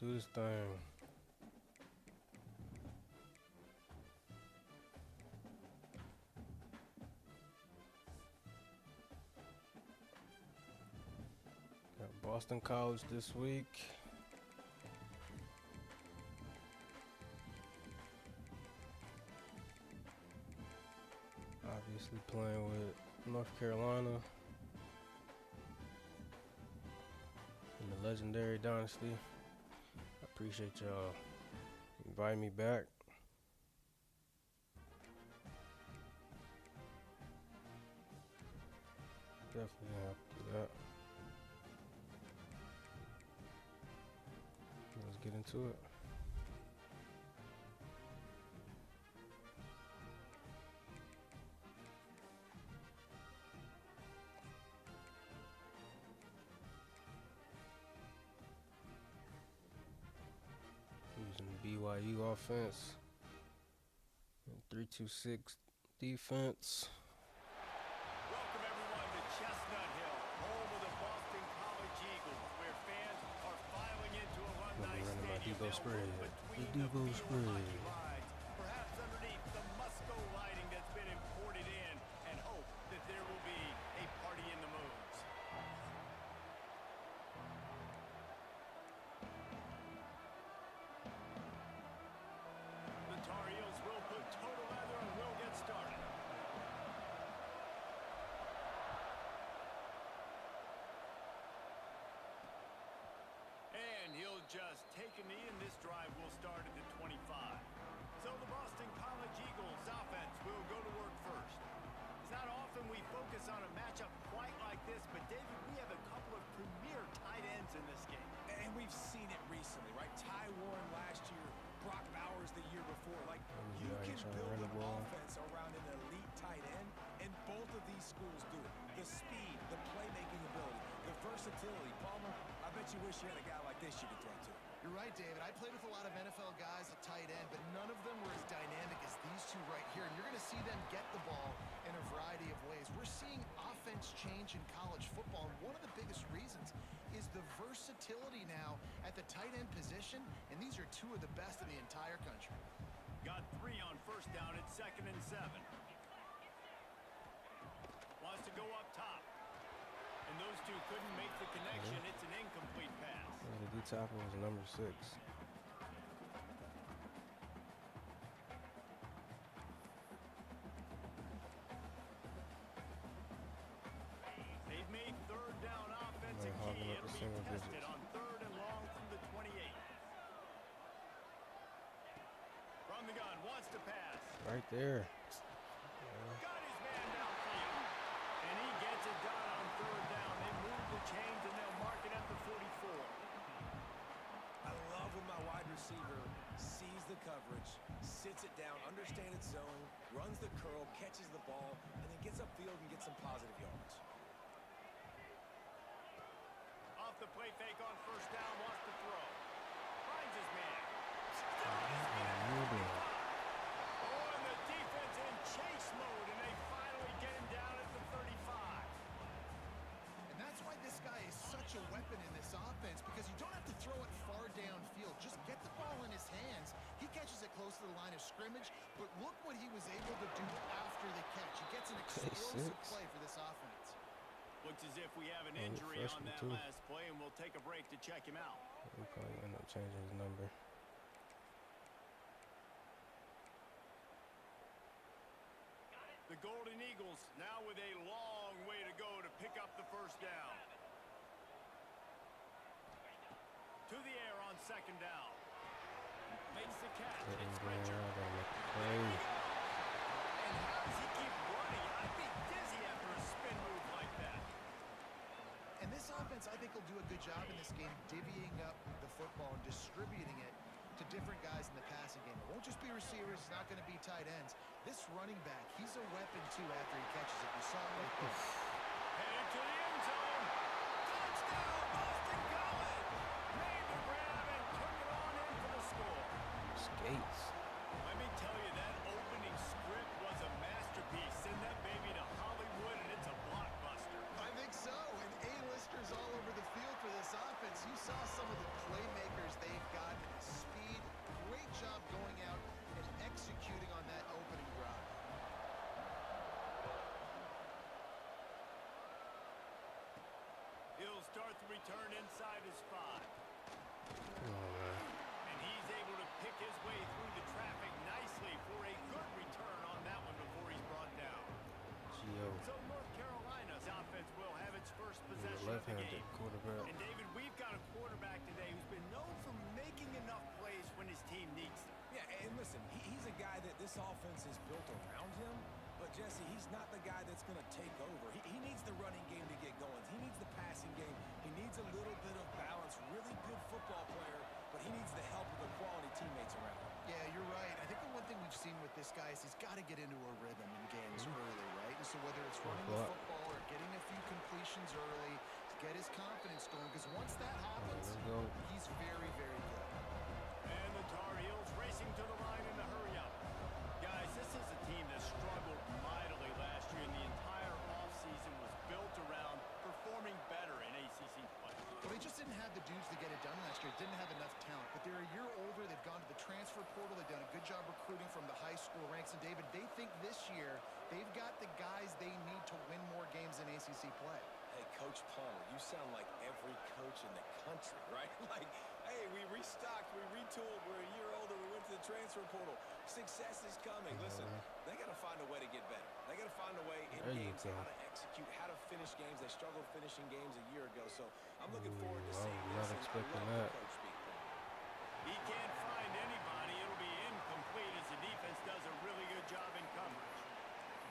do this thing. Got Boston College this week. Obviously playing with North Carolina in the legendary Dynasty. I appreciate y'all inviting me back. Definitely gonna have to do that. Let's get into it. Using BYU offense and 3-2-6 defense. Welcome everyone to Chestnut Hill, home of the Boston College Eagles, where fans are filing into Alumni Stadium. Devo spread. The Devo spread. Perhaps underneath the Musco lighting that's been imported in, and hope that there will be a party in the moons. The Tar Heels will put total leather and will get started. And he'll just take a knee, and this drive will start at the 25. So the Boston College Eagles offense will go to work first. It's not often we focus on a matchup quite like this, but David, we have a couple of premier tight ends in this game. And we've seen it recently, right? Ty Warren last year, Brock Bowers the year before. Like, you can build an offense around an elite tight end, and both of these schools do it. The speed, the playmaking ability, the versatility. Palmer, I bet you wish you had a guy like this you could throw to. You're right, David. I played with a lot of NFL guys at tight end, but none of them were as dynamic as these two right here. And you're going to see them get the ball in a variety of ways. We're seeing offense change in college football, and one of the biggest reasons is the versatility now at the tight end position, and these are two of the best in the entire country. Got 3 on first down at 2nd and 7. Wants to go up top. And those two couldn't make the connection. It's an incomplete pass. The D tackle was number 6. They've made 3rd down offense a key. It'll be tested on 3rd and long from the 28. From the gun, wants to pass. Right there. Got his man downfield. And he gets it done on 3rd down. They move the chains and they'll mark it at the 44. I love when my wide receiver sees the coverage, sits it down, understands its zone, runs the curl, catches the ball, and then gets upfield and gets some positive yards. Off the play fake on 1st down, wants to throw. Finds his man. Oh, and the defense in chase mode, and they finally get him down at the 35. And that's why this guy is such a weapon in this offense, because you don't have to throw it far downfield. Just get the ball in his hands. He catches it close to the line of scrimmage, but look what he was able to do after the catch. He gets an explosive play for this offense. Looks as if we have an injury on that last play, and we'll take a break to check him out. We'll probably end up changing his number. The Golden Eagles now with a long way to go to pick up the 1st down. To the air on 2nd down. Makes the catch. It's Richard. And how does he keep running? I'd be dizzy after a spin move like that. And this offense, I think, will do a good job in this game divvying up the football and distributing it to different guys in the passing game. It won't just be receivers. It's not going to be tight ends. This running back, he's a weapon, too, after he catches it. You saw it right there. Headed to the end zone. Touchdown, Boston College. Made the grab and took it on in for the score. Skates. Let me tell you, that opening script was a masterpiece. Send that baby to Hollywood, and it's a blockbuster. I think so. And A-listers all over the field for this offense. You saw some of the playmakers they've got return inside his 5. Come on, man. And he's able to pick his way through the traffic nicely for a good return on that one before he's brought down. Gio. So North Carolina's offense will have its first He's possession a of the left-handed game. quarterback. And David, we've got a quarterback today who's been known for making enough plays when his team needs them. Yeah, and listen, he's a guy that this offense is built around him. But, Jesse, he's not the guy that's going to take over. He needs the running game to get going. He needs the passing game. He needs a little bit of balance. Really good football player, but he needs the help of the quality teammates around him. Yeah, you're right. I think the one thing we've seen with this guy is he's got to get into a rhythm in games early, right? And so whether it's running the football or getting a few completions early to get his confidence going, because once that happens, he's very, very good. And the Tar Heels racing to the line in the hurry-up. Guys, this is a team that struggled mightily last year, and the entire offseason was built around performing better in ACC play. Well, they just didn't have the dudes to get it done last year. Didn't have enough talent. But they're a year older. They've gone to the transfer portal. They've done a good job recruiting from the high school ranks. And, David, they think this year they've got the guys they need to win more games in ACC play. Hey, Coach Palmer, you sound like every coach in the country, right? Like, hey, we restocked, we retooled, we're a year older, we went to the transfer portal. Success is coming. Listen, they got to find a way to get better. They got to find a way in games how to execute, how to finish games. They struggled finishing games a year ago, so I'm looking forward to seeing this. Not expecting that. He can't find anybody. It'll be incomplete as the defense does a really good job in coverage.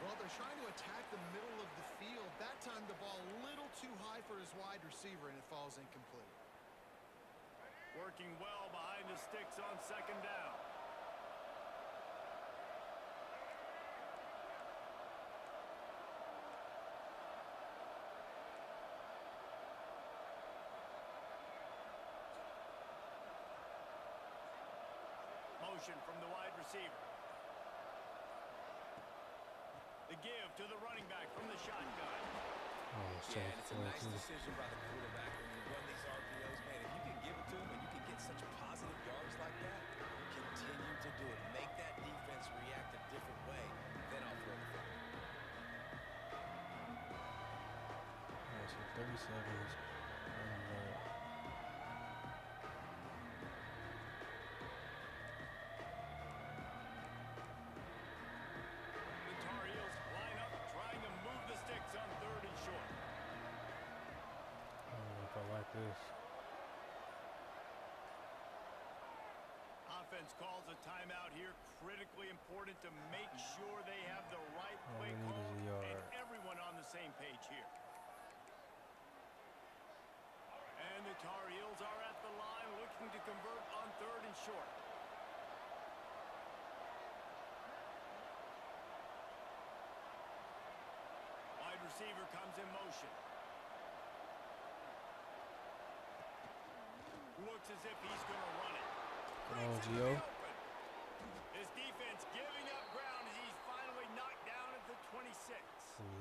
Well, they're trying to attack the middle of the field. That time the ball a little too high for his wide receiver, and it falls incomplete. Working well behind the sticks on second down. Motion from the wide receiver. The give to the running back from the shotgun. Yeah, and it's a nice decision by the quarterback when you run these RPOs. Man, if you can give it to him and you can get such positive yards like that, continue to do it. Make that defense react a different way, then I'll throw the ball. So 37 is The Tar Heels line up, trying to move the sticks on 3rd and short. I don't know if I like this. Offense calls a timeout here. Critically important to make sure they have the right play call and everyone on the same page here. And the Tar Heels are at the line looking to convert on 3rd and short. Wide receiver comes in motion. Looks as if he's going to run it. Come on, Gio. His defense giving up ground as he's finally knocked down at the 26.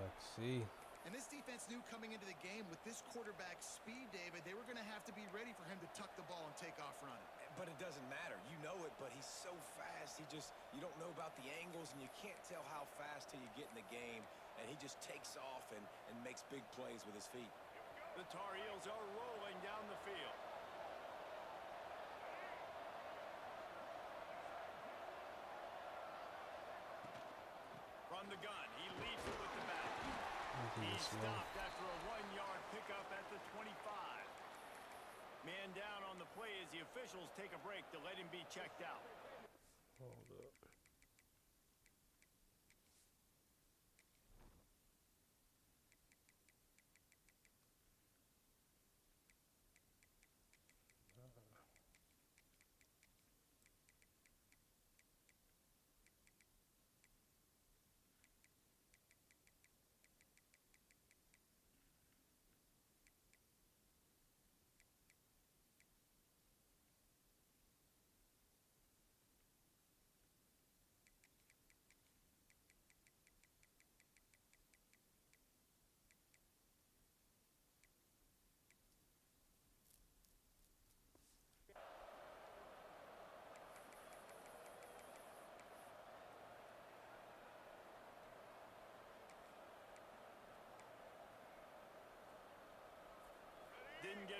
Let's see. And this defense knew coming into the game with this quarterback's speed, David, they were going to have to be ready for him to tuck the ball and take off running. But it doesn't matter. You know it, but he's so fast. You don't know about the angles, and you can't tell how fast till you get in the game. And he just takes off and makes big plays with his feet. The Tar Heels are rolling down the field. From the gun, he leads it with the back. He's stopped after a 1-yard pickup at the 25. Man down on the play as the officials take a break to let him be checked out. Hold up.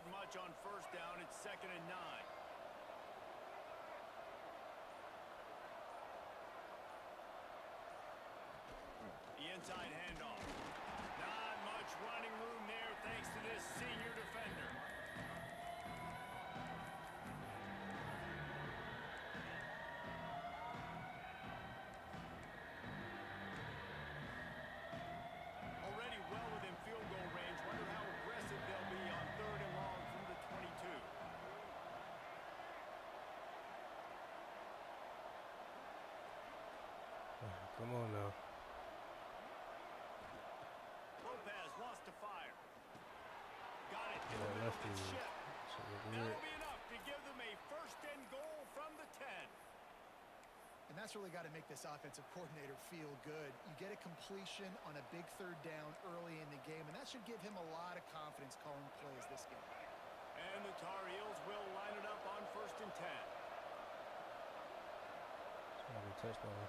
ahead much on first down. It's 2nd and 9. The inside handoff. Not much running room there thanks to this senior defender. Already well within field goal range. Wonder how aggressive they'll be on 3rd and long from the 22. Come on now. Lopez wants to fire. Got it. In Yeah, the middle lefty. of the ship. So That'll be enough to give them a 1st and goal from the 10. And that's really got to make this offensive coordinator feel good. You get a completion on a big 3rd down early in the game, and that should give him a lot of confidence calling plays this game. And the Tar Heels will line it up on 1st and 10. it's gonna be a touchdown.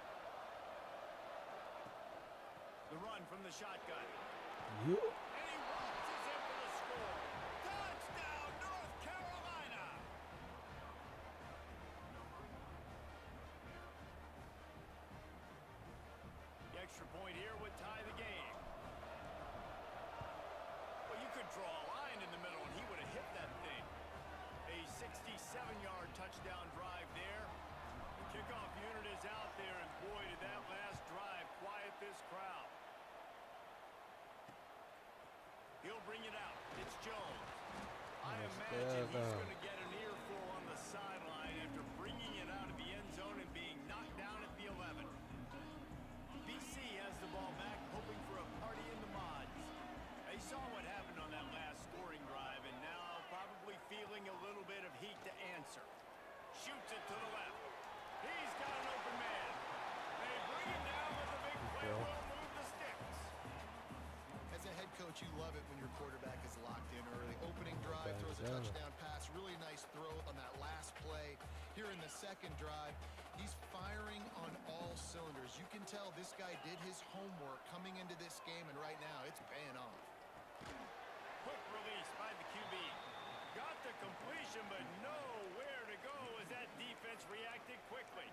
The run from the shotgun. Yeah. And he waltzes in for the score. Touchdown, North Carolina! The extra point here would tie the game. Well, you could draw a line in the middle, and he would have hit that thing. A 67-yard touchdown drive there. The kickoff unit is out there, and boy, did that last drive quiet this crowd. He'll bring it out. It's Jones. I imagine he's going to get an earful on the sideline after bringing it out of the end zone and being knocked down at the 11. BC has the ball back, hoping for a party in the mods. They saw what happened on that last scoring drive, and now probably feeling a little bit of heat to answer. Shoots it to the left. He's got an open man. They bring him down with a big play. Will move the sticks. As a head coach, you love it when your quarterback is locked in early. Opening drive, throws a touchdown pass. Really nice throw on that last play. Here in the 2nd drive, he's firing on all cylinders. You can tell this guy did his homework coming into this game, and right now it's paying off. Quick release by the QB. Got the completion, but nowhere to go as that defense reacted quickly.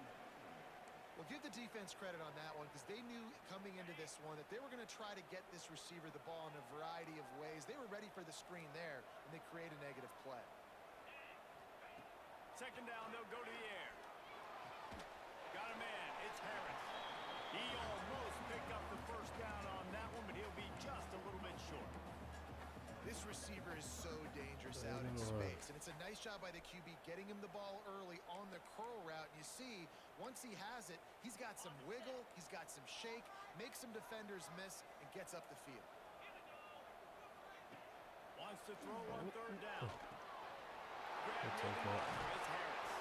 Well, give the defense credit on that one because they knew coming into this one that they were going to try to get this receiver the ball in a variety of ways. They were ready for the screen there, and they create a negative play. 2nd down, they'll go to the air. Got a man. It's Harris. He almost picked up the 1st down on that one, but he'll be just a little bit short. This receiver is so dangerous out in space, and it's a nice job by the QB getting him the ball early on the curl route. And you see, once he has it, he's got some wiggle, he's got some shake, makes some defenders miss, and gets up the field. Wants to throw on 3rd down. It's Harris.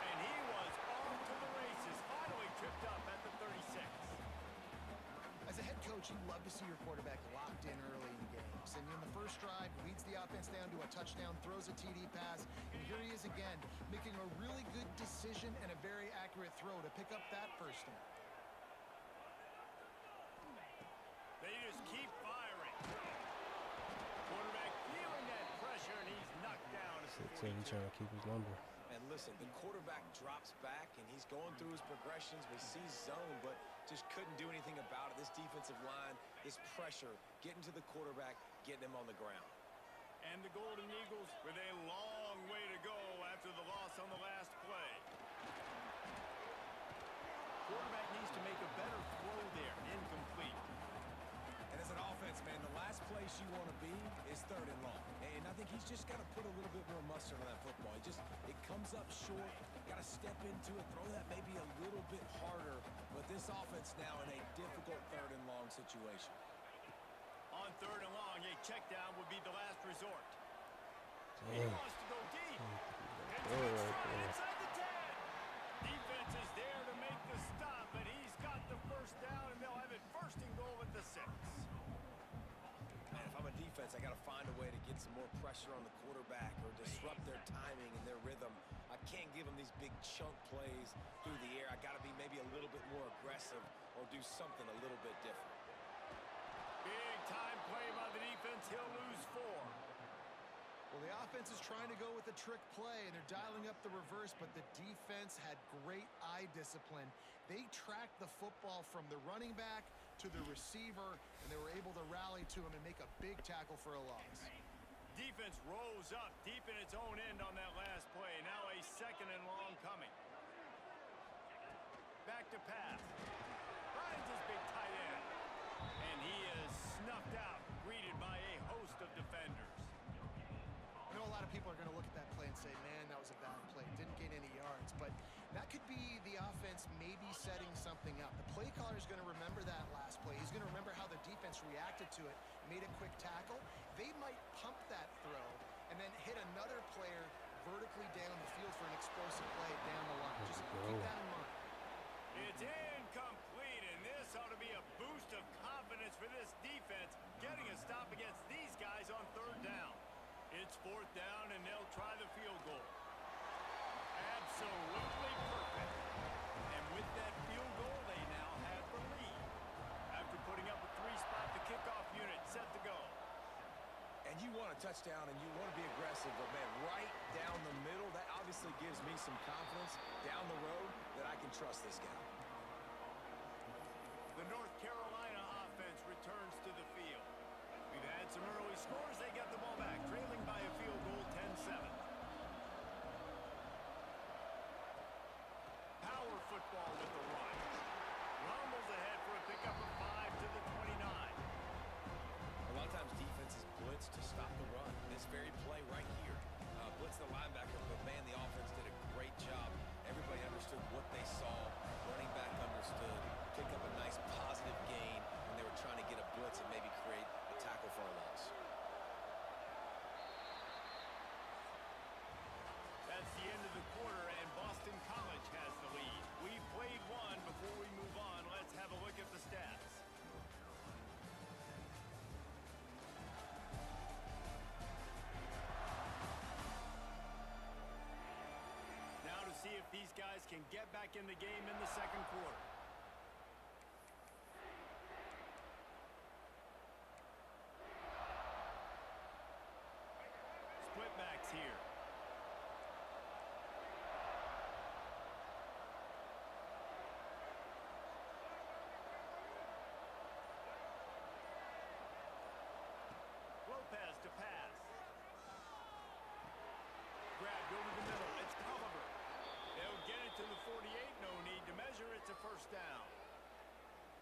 And he was off to the races, finally tripped up at the 36. As a head coach, you love to see your quarterback locked in early in games. And in the 1st drive, leads the offense down to a touchdown, throws a TD pass, and here he is again, making a really good decision and a very accurate throw to pick up that 1st down. They just keep firing. Quarterback feeling that pressure, and he's knocked down. So he's trying to keep his number. And listen, the quarterback drops back, and he's going through his progressions. We see zone, but just couldn't do anything about it. This defensive line, this pressure, getting to the quarterback, getting him on the ground. And the Golden Eagles with a long way to go after the loss on the last play. Quarterback needs to make a better throw there. Incomplete. And as an offense, man, the last place you want to be is 3rd and long. And I think he's just got to put a little bit more mustard on that football. It comes up short, got to step into it, throw that maybe a little bit harder. But this offense now in a difficult 3rd and long situation. On 3rd and long, a check down would be the last resort. He Damn. wants to go deep. Oh, right there. Inside the 10. Defense is there to make the stop, and he's got the 1st down, and they'll have it 1st and goal at the 6. Man, if I'm a defense, I got to find a way to get some more pressure on the quarterback or disrupt their timing and their rhythm. I can't give them these big chunk plays through the air. I got to be maybe a little bit more aggressive or do something a little bit different. Big time play by the defense. He'll lose 4. Well, the offense is trying to go with a trick play, and they're dialing up the reverse, but the defense had great eye discipline. They tracked the football from the running back to the receiver, and they were able to rally to him and make a big tackle for a loss. Defense rose up deep in its own end on that last play. Now a 2nd and long coming. Back to pass. Finds his big tight end. And he is snuffed out, greeted by a host of defenders. I know a lot of people are going to look at that play and say, man, that was a bad play. Didn't gain any yards. But that could be the offense maybe setting something up. The play caller is going to remember that last play. He's going to remember how the defense reacted to it, made a quick tackle. They might pump that throw and then hit another player vertically down the field for an explosive play down the line. Just keep that in mind. It's incomplete, and this ought to be a boost of confidence for this defense, getting a stop against these guys on 3rd down. It's 4th down, and they'll try the field goal. Absolutely perfect. And with that field goal, they now have the lead. After putting up a 3-spot, the kickoff unit set to go. And you want a touchdown, and you want to be aggressive, but, man, right down the middle, that obviously gives me some confidence down the road that I can trust this guy. The North Carolina offense returns to the field. We've had some early scores. They get the ball back, trailing by a field goal, 10-7. Power football with the run. Rumbles ahead for a pickup of 5 to the 29. A lot of times defenses blitz to stop the run. This very play right here, blitz the linebacker, but man, the offense did a great job. Everybody understood what they saw. Running back understood. Pick up a nice positive gain, and they were trying to get a blitz and maybe create a tackle for a loss. That's the end of the quarter, and Boston College has the lead. We've played one. Before we move on, let's have a look at the stats. Now to see if these guys can get back in the game in the 2nd quarter. Split backs here. Lopez to pass. Grabbed over the middle. It's Culliver. They'll get it to the 48. No need to measure. It's a 1st down.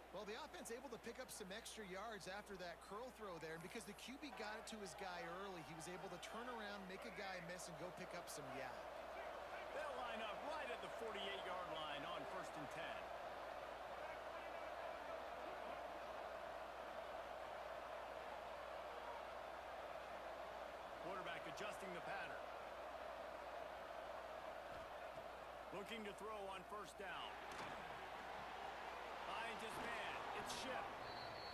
Well, the offense able to pick up some extra yards after that curl throw there. And because the QB got it to his guy early, he was able to turn around, make a guy miss, and go pick up some yak. They'll line up right at the 48-yard line on 1st and 10. Quarterback adjusting the pattern. Looking to throw on 1st down. Finds his man. It's Ship.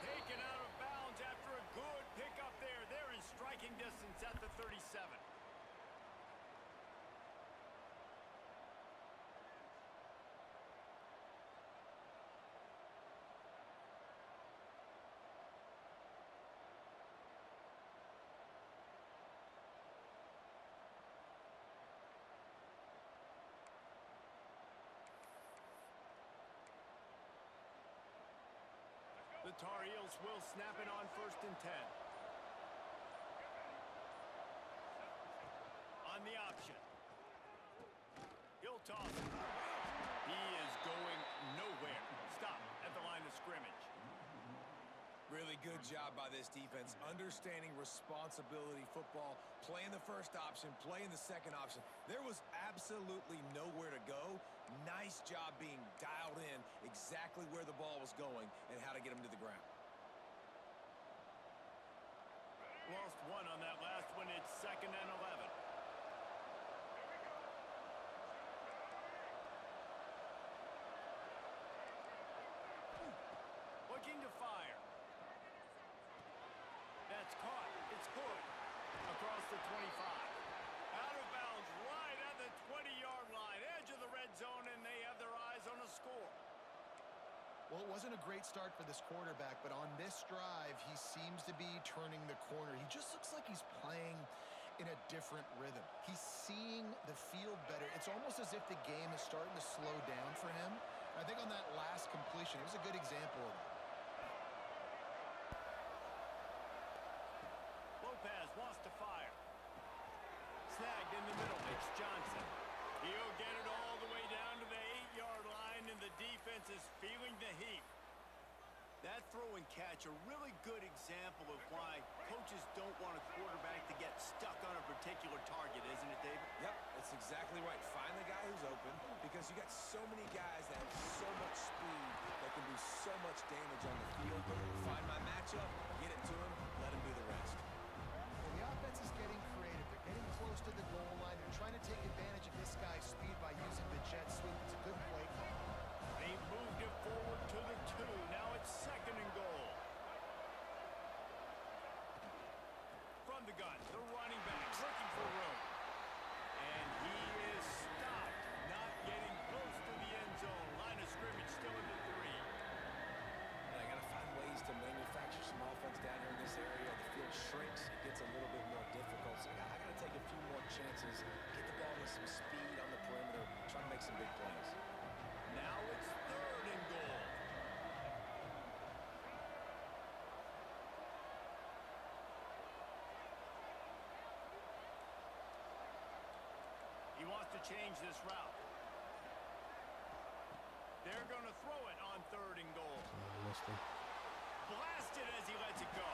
Taken out of bounds after a good pickup there. They're in striking distance at the 37. The Tar Heels will snap it on 1st and 10. On the option. He'll toss it. He is going nowhere. Stop at the line of scrimmage. Really good job by this defense, understanding responsibility football, playing the 1st option, playing the 2nd option. There was absolutely nowhere to go. Nice job being dialed in exactly where the ball was going and how to get him to the ground. Lost one on that last one. It's 2nd and 11. Looking to fire. That's caught. It's good. Across the 25. Out of bounds right at the 20-yard line. Edge of the red zone, and they have their eyes on a score. Well, it wasn't a great start for this quarterback, but on this drive, he seems to be turning the corner. He just looks like he's playing in a different rhythm. He's seeing the field better. It's almost as if the game is starting to slow down for him. I think on that last completion, it was a good example of that. Lopez wants to fire. Snagged in the middle. It's Johnson. He'll get it all the way down to the 8-yard line, and the defense is feeling the heat. That throw and catch, a really good example of why coaches don't want a quarterback to get stuck on a particular target, isn't it, David? Yep, that's exactly right. Find the guy who's open, because you got so many guys that have so much speed that can do so much damage on the field. Find my matchup, get it to him, let him do the rest. Well, the offense is getting creative. They're getting close to the goal line. They're trying to take advantage of this guy's speed by using the jet sweep. It's a good play call. They moved it forward to the 2. Now it's 2nd and goal. From the gun, the running back looking for room. And he is stopped, not getting close to the end zone. Line of scrimmage still in the 3. And I got to find ways to manufacture some offense down here in this area. The field shrinks. It gets a little bit more difficult. So I got to take a few more chances, get the ball with some speed on the perimeter, try to make some big plays. Now it's 3rd and goal. He wants to change this route. They're going to throw it on 3rd and goal. Blasted as he lets it go.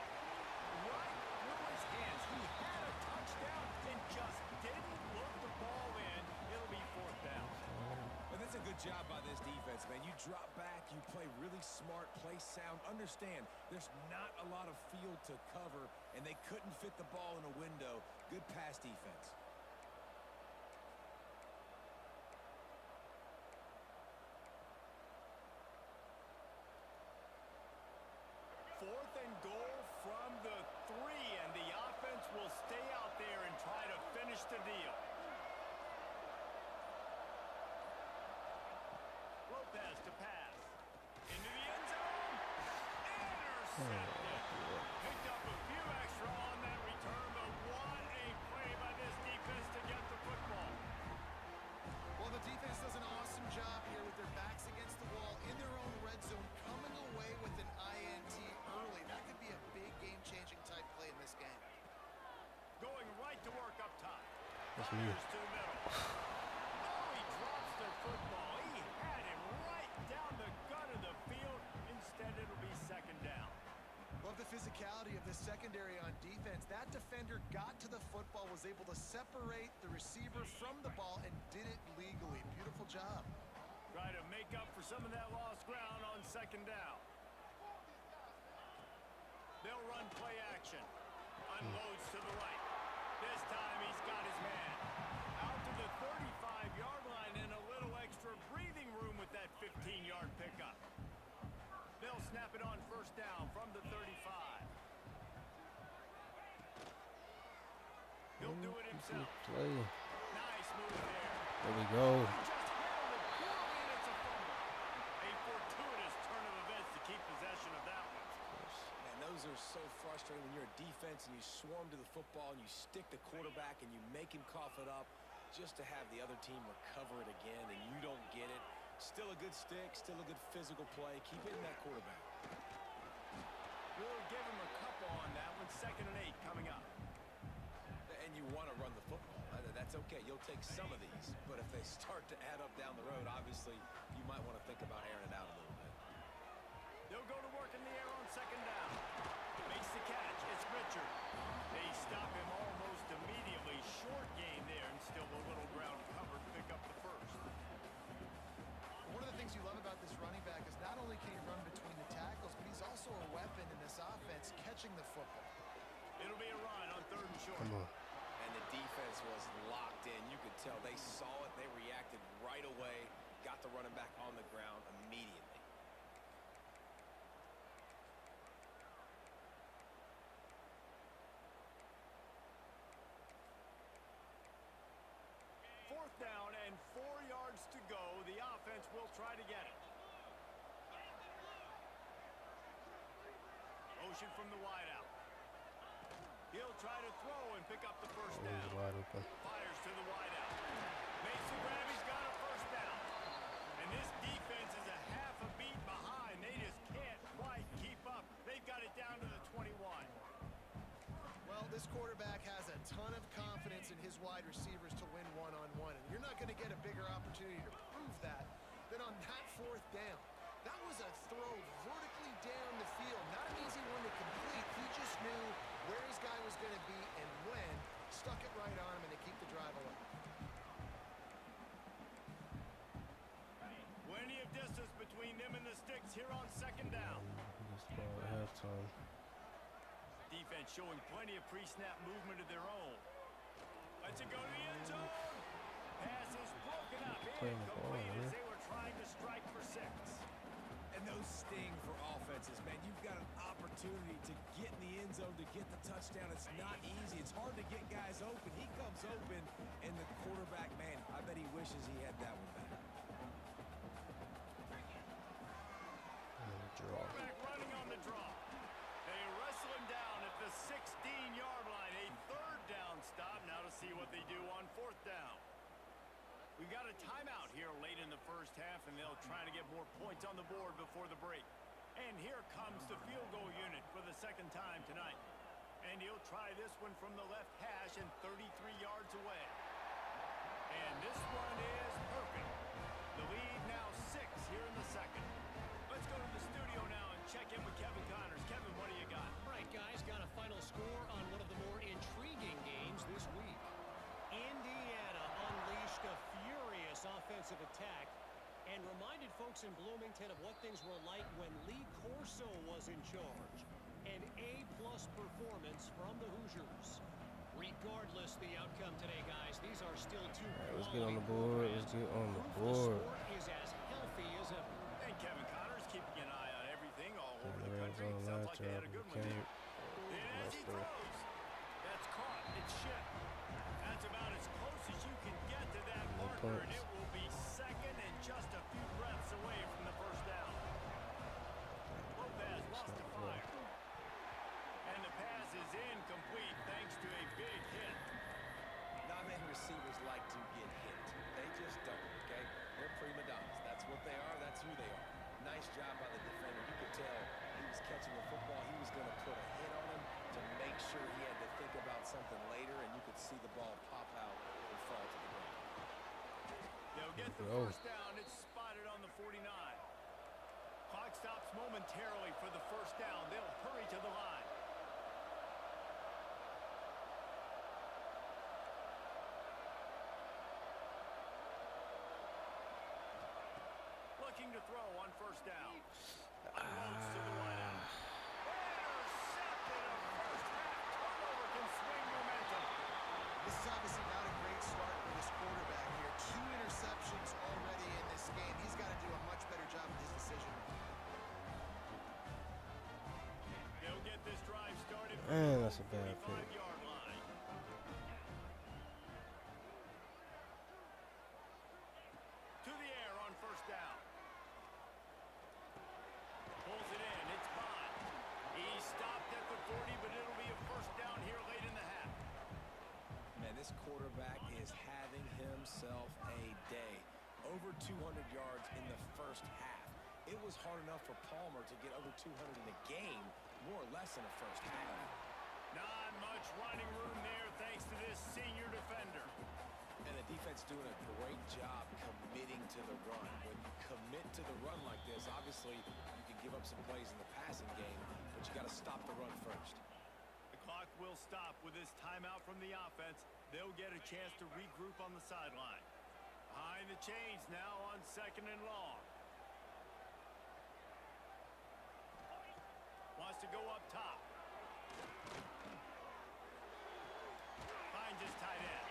Right through his hands. He had a touchdown and just didn't look the ball in. It'll be 4th down. And that's a good job by this defense, man. You drop back, you play really smart, play sound. Understand, there's not a lot of field to cover, and they couldn't fit the ball in a window. Good pass defense. Fourth and goal from the 3, and the offense will stay out there and try to finish the deal. Lopez to pass. Into the end zone. Intercepted. Picked up a few extra on that return, but what a play by this defense to get the football. Well, the defense does an awesome job here with their backs against the wall in their own red zone, coming away with an INT early. That could be a big game-changing type play in this game. Going right to work up top. That's me. Fires to the middle. Oh, he drops the football. He had him right down the gut of the field. Instead, it'll be 2nd down. Love the physicality of the secondary on defense. That defender got to the football, was able to separate the receiver from the ball, and did it legally. Beautiful job. Try to make up for some of that lost ground on 2nd down. They'll run play action. Unloads to the right. This time he's got his man. Out to the 35-yard line and a little extra breathing room with that 15-yard pickup. They'll snap it on 1st down from the 35. He'll do it himself. Nice move there. There we go. Just handled it poorly, and it's a fumble. A fortuitous turn of events to keep possession of that one. Man, those are so frustrating when you're a defense and you swarm to the football and you stick the quarterback and you make him cough it up just to have the other team recover it again and you don't get it. Still a good stick, still a good physical play. Keep hitting that quarterback. We'll give him a couple on that one. 2nd and 8 coming up. And you want to run the football. That's okay. You'll take some of these. But if they start to add up down the road, obviously, you might want to think about airing it out a little bit. They'll go to work in the air on 2nd down. Makes the catch. It's Richard. They stop him almost immediately. Short gain there, and still a little ground covered to pick up the 1st. One of the things you love about this running back is not only can he run between the tackles, but he's also a weapon in this offense, catching the football. It'll be a run on 3rd and short. Come on. And the defense was locked in. You could tell they saw it. They reacted right away. Got the running back on the ground immediately. 4th down and 4 yards to go. The offense will try to get it. Motion from the wideout. He'll try to throw and pick up the first He's down. wide open. Fires to the wideout. Makes the grab. He's got a first down. And this defense is a half a beat behind. They just can't quite keep up. They've got it down to the 21. Well, this quarterback has a ton of confidence in his wide receivers to win one-on-one. And you're not going to get a bigger opportunity to prove that than on that fourth down. That was a throw vertically down the field. Not an easy one to complete. He just knew where his guy was going to be and when. Stuck it right on him and to keep the drive alive. Plenty of distance between them and the sticks here on second down. Just ball at halftime. Defense showing plenty of pre-snap movement of their own. Let's it go to the end zone. Pass is broken up. Playing the ball, Incomplete as man. they were trying to strike for 6. And those sting for offenses, man. You've got an opportunity to get in the end zone, to get the touchdown. It's not easy. It's hard to get guys open. He comes open, and the quarterback, man, I bet he wishes he had that one back. Draw. Quarterback running on the draw. They wrestle him down at the 16-yard line. A third down stop. Now to see what they do on fourth down. We've got a timeout here late in the first half, and they'll try to get more points on the board before the break. And here comes the field goal unit for the second time tonight. And he'll try this one from the left hash and 33 yards away. And this one is perfect. The lead now 6 here in the second. Let's go to the studio now and check in with Kevin Connors. Kevin, what do you got? All right, guys, got a final score on one of the more intriguing games this week. Indiana unleashed a furious offensive attack and reminded folks in Bloomington of what things were like when Lee Corso was in charge. An A-plus performance from the Hoosiers. Regardless the outcome today, guys, these are still two Right, let's get on the board. Let's get on the board. The sport is as healthy as ever. And Kevin Connors keeping an eye on everything all Yeah, over the the red country. zone Sounds last like they had a job. good We one there. can't And as he mess up. throws, that's caught. It's shipped. That's about as close as you can get to that No marker, and points. it will be second and just a few breaths away from the first down. Lopez lost the fire. And the pass is incomplete thanks to a big hit. Not many receivers like to get hit. They just don't, okay? They're prima donnas. That's what they are. That's who they are. Nice job by the defender. You could tell he was catching the football. He was going to put a hit on him to make sure he had to think about something later, and you could see the ball pop out and fall to the ground. They'll get the first down. It's spotted on the 49. Clock stops momentarily for the first down. They'll hurry to the line. Looking to throw on first down. Unloads to the wideout. Intercepted. A first half turnover can swing momentum. This is obviously not a great start for this quarterback here. 2 interceptions already in this game. He's got to do a much better job with his decision. They'll get this drive started. Man, that's a bad pick. 45-yard line. To the air on first down. Pulls it in. It's Bond. He stopped at the 40, but it'll be a first down here late in the half. Man, this quarterback is having himself a day. Over 200 yards in the first half. It was hard enough for Palmer to get over 200 in the game, more or less in the first half. Not much running room there thanks to this senior defender. And the defense doing a great job committing to the run. When you commit to the run like this, obviously you can give up some plays in the passing game, but you got to stop the run first. The clock will stop with this timeout from the offense. They'll get a chance to regroup on the sideline. Behind the chains now on second and long. Wants to go up top. Finds his tight end.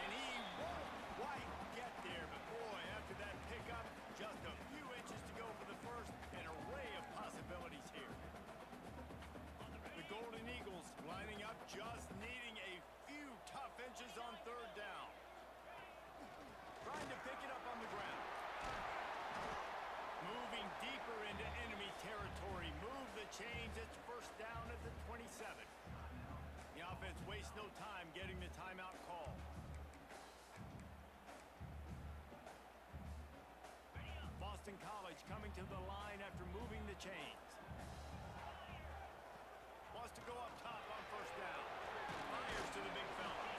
And he won't quite get there, but boy, after that pickup, just a few inches to go for the first. An array of possibilities here. The Golden Eagles lining up, just needing a few tough inches on third down. Trying to pick it up on the ground. Moving deeper into enemy territory. Move the chains. It's first down waste no time getting the timeout call. Boston College coming to the line after moving the chains. Wants to go up top on first down. Fires to the big fella.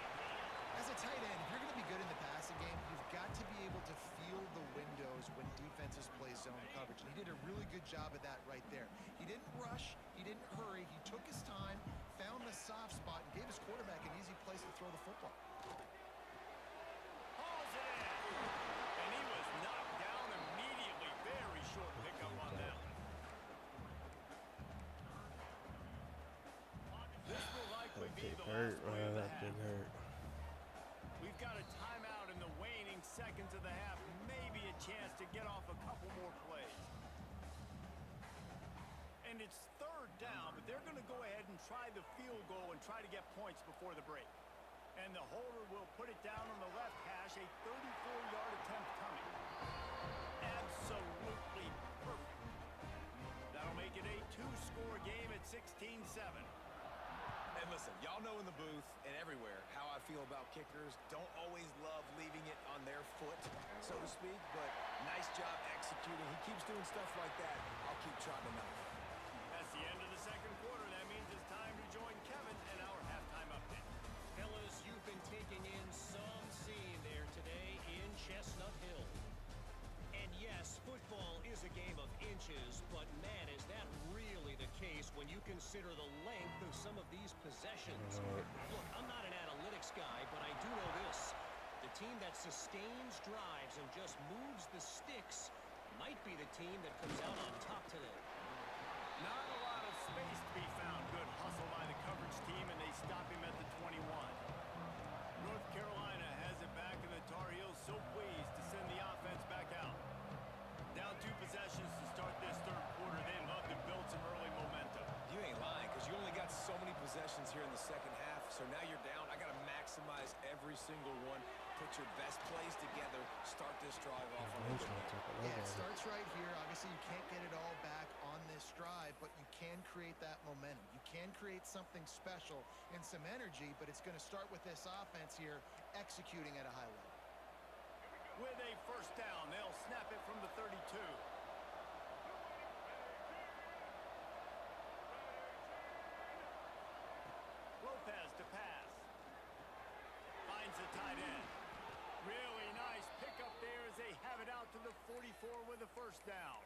As a tight end, if you're going to be good in the passing game, you've got to be able to feel the windows when defenses play zone coverage. And he did a really good job of that right there. He didn't rush. He didn't hurry. He took his time, found the soft spot, and gave his quarterback an easy place to throw the football. Hauls it in. And he was knocked down immediately. Very short pickup on that one. This will likely be the last play of the half. We've got a timeout in the waning seconds of the half. Maybe a chance to get off a couple more plays. And it's third down, but they're going to go ahead and try the field goal and try to get points before the break. And the holder will put it down on the left hash, a 34-yard attempt coming. Absolutely perfect. That'll make it a two-score game at 16-7. And listen, y'all know in the booth and everywhere how I feel about kickers. Don't always love leaving it on their foot, so to speak, but nice job executing. He keeps doing stuff like that. I'll keep trotting him out. That's the end of the second quarter. That means it's time to join Kevin and our halftime update. Fellas, you've been taking in some scene there today in Chestnut Hill. And yes, football is a game of inches, but man, is that really the case when you consider the length of some of these possessions. Look, I'm not an analytics guy, but I do know this. The team that sustains drives and just moves the sticks might be the team that comes out on top today. Not a lot of space to be found. Good hustle by the coverage team, and they stop him at the 21. North Carolina has it back, and the Tar Heels so pleased to send the offense back out. Down 2 possessions to start this third quarter. They'd love to build some early momentum. You ain't lying, because you only got so many possessions here in the second half, so now you're down. I got to maximize every single one. Put your best plays together. Start this drive off on a good note. Yeah, it starts right here. Obviously, you can't get it all back on this drive, but you can create that momentum. You can create something special and some energy, but it's going to start with this offense here executing at a high level. With a first down, they'll snap it from the 32. Lopez to pass. Finds the tight end. Really nice pickup there as they have it out to the 44 with a first down.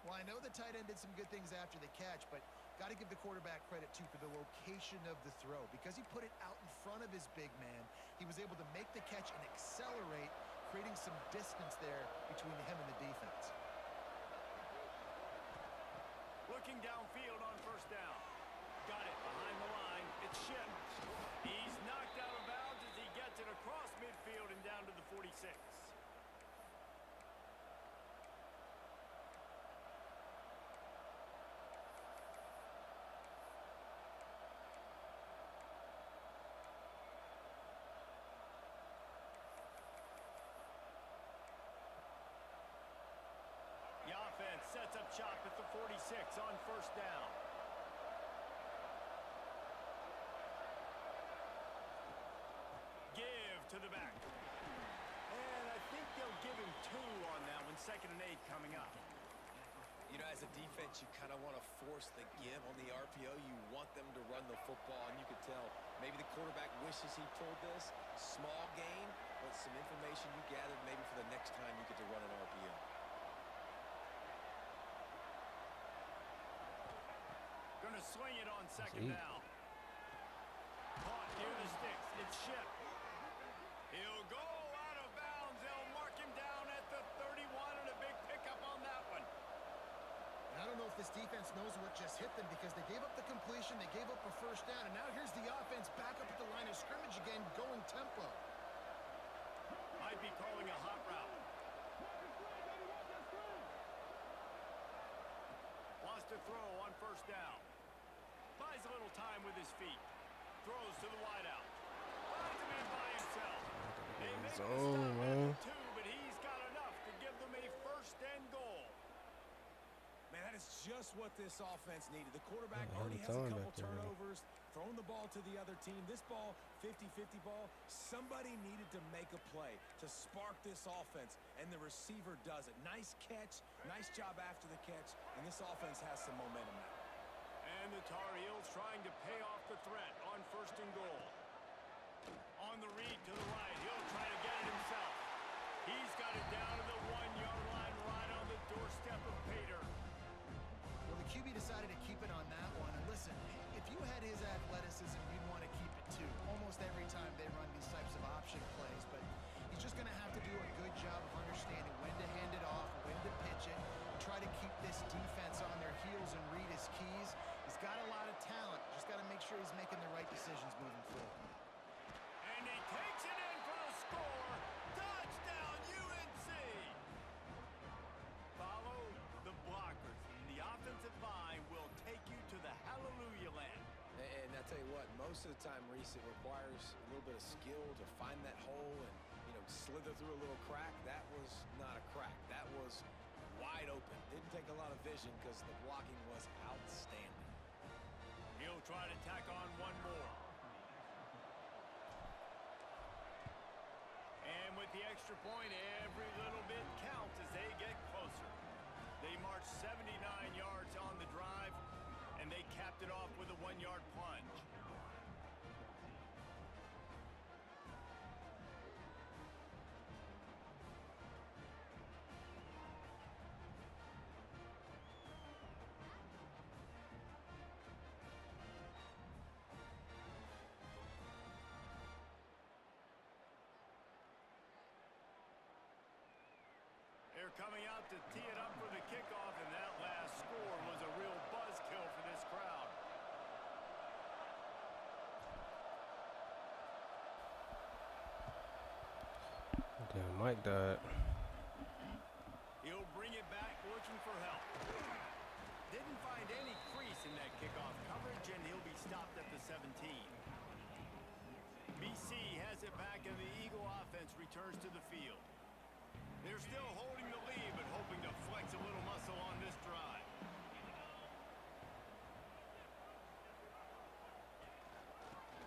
Well, I know the tight end did some good things after the catch, but got to give the quarterback credit, too, for the location of the throw. Because he put it out in front of his big man, he was able to make the catch and accelerate, creating some distance there between him and the defense. Looking downfield on first down. Got it behind the line. It's shipped. He's knocked out of bounds as he gets it across midfield and down to the 46. The offense sets up shop at the 46 on first down. Give to the back. And I think they'll give him 2 on that one. 2nd and 8 coming up. You know, as a defense, you kind of want to force the give on the RPO. You want them to run the football, and you could tell maybe the quarterback wishes he pulled this. Small gain, but some information you gathered maybe for the next time you get to run an RPO. Going to swing it on 2nd down. Caught near the sticks. It's shipped. He'll go out of bounds. They'll mark him down at the 31 and a big pickup on that one. And I don't know if this defense knows what just hit them because they gave up the completion, they gave up a first down, and now here's the offense back up at the line of scrimmage again, going tempo. Might be calling a hot route. Wants to throw on first down. Buys a little time with his feet. Throws to the wideout. Finds him in by himself. They make the stop at the 2, but he's got enough to give them a 1st and goal. Man, that That is just what this offense needed. The quarterback Yeah, already every has a time couple back there, man. turnovers, throwing the ball to the other team. This ball, 50-50 ball, somebody needed to make a play to spark this offense, and the receiver does it. Nice catch, nice job after the catch, and this offense has some momentum now. And the Tar Heels trying to pay off the threat on 1st and goal. On the read to the right, he'll try to get it himself. He's got it down to the 1-yard line right on the doorstep of Pater. Well, the QB decided to keep it on that one. And listen, if you had his athleticism, you'd want to keep it too. Almost every time they run these types of option plays. But he's just going to have to do a good job of understanding when to hand it off, when to pitch it, and try to keep this defense on their heels and read his keys. He's got a lot of talent. Just got to make sure he's making the right decisions moving forward. And he takes it in for the score. Touchdown, UNC! Follow the blockers. The offensive line will take you to the hallelujah land. And I tell you what, most of the time, Reese, it requires a little bit of skill to find that hole and, slither through a little crack. That was not a crack. That was wide open. Didn't take a lot of vision because the blocking was outstanding. He'll try to tack on one more. And with the extra point, every little bit counts as they get closer. They marched 79 yards on the drive, and they capped it off with a 1-yard plunge. They're coming out to tee it up for the kickoff, and that last score was a real buzzkill for this crowd. Damn, Mike died. He'll bring it back looking for help. Didn't find any crease in that kickoff coverage, and he'll be stopped at the 17. BC has it back, and the Eagle offense returns to the field. They're still holding the lead, but hoping to flex a little muscle on this drive.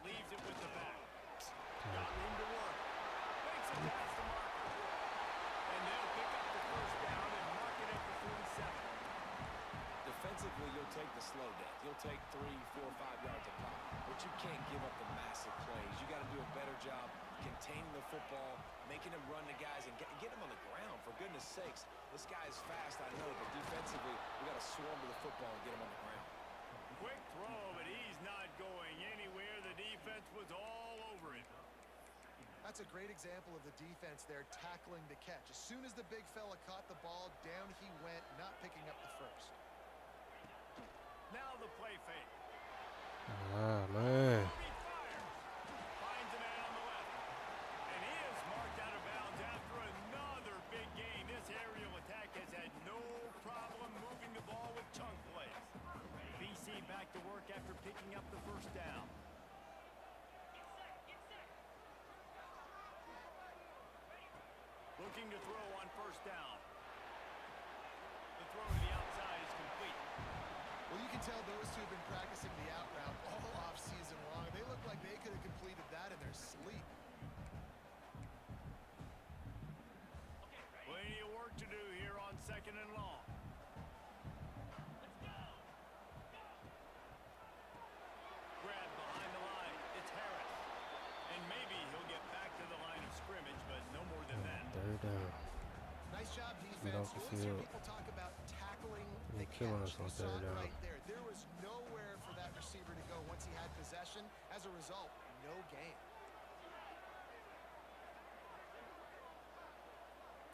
Leaves it with the back. Got room to work. Makes it past the marker. And they'll pick up the 1st down and mark it at the 47. Defensively, you'll take the slow death. You'll take 3, 4, 5 yards a pop. But you can't give up the massive plays. You got to do a better job containing the football, making him run the guys, and get him on the ground. For goodness sakes, this guy is fast, I know, but defensively, we got to swarm to the football and get him on the ground. Quick throw, but he's not going anywhere. The defense was all over him. That's a great example of the defense there tackling the catch. As soon as the big fella caught the ball, down he went, not picking up the first. Now the play fake. Ah, man. Finds a man on the left. And he is marked out of bounds after another big gain. This aerial attack has had no problem moving the ball with chunk plays. BC back to work after picking up the 1st down. Looking to throw on 1st down. The throw to the outside is complete. Well, you can tell those two have been practicing the out route all off-season long. They look like they could have completed that in their sleep. Plenty of work to do here on 2nd and long. Grab behind the line. It's Harris. And maybe he'll get back to the line of scrimmage, but no more than that. 3rd down. Nice job, defense. Get off the You always hear field. people talk about tackling the They're killing catch. us on You saw 3rd it down. right there. There was nowhere for that receiver to go once he had possession. As a result, no gain.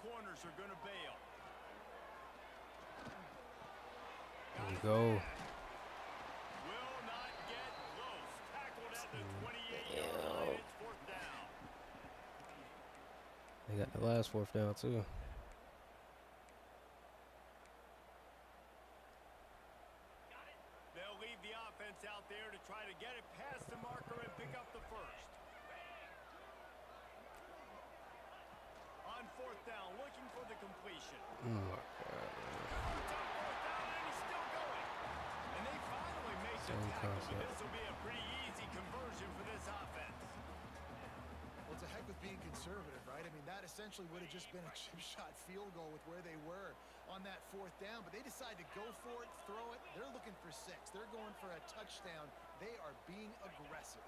Corners are going to bail. There you go. Will not get close. Tackled at the 28-yard line. It's 4th down. They got the last 4th down, too. They'll leave the offense out there to try to get it past the marker and pick up the 1st. On 4th down, looking for the completion. Oh, my God, man. It's on 4th down, and he Same concept. This will be a pretty easy conversion for this offense. Well, to heck with being conservative, right? I mean, that essentially would have just been a chip shot field goal with where they were on that 4th down. But they decide to go for it, throw it. They're looking for 6. They're going for a touchdown. They are being aggressive.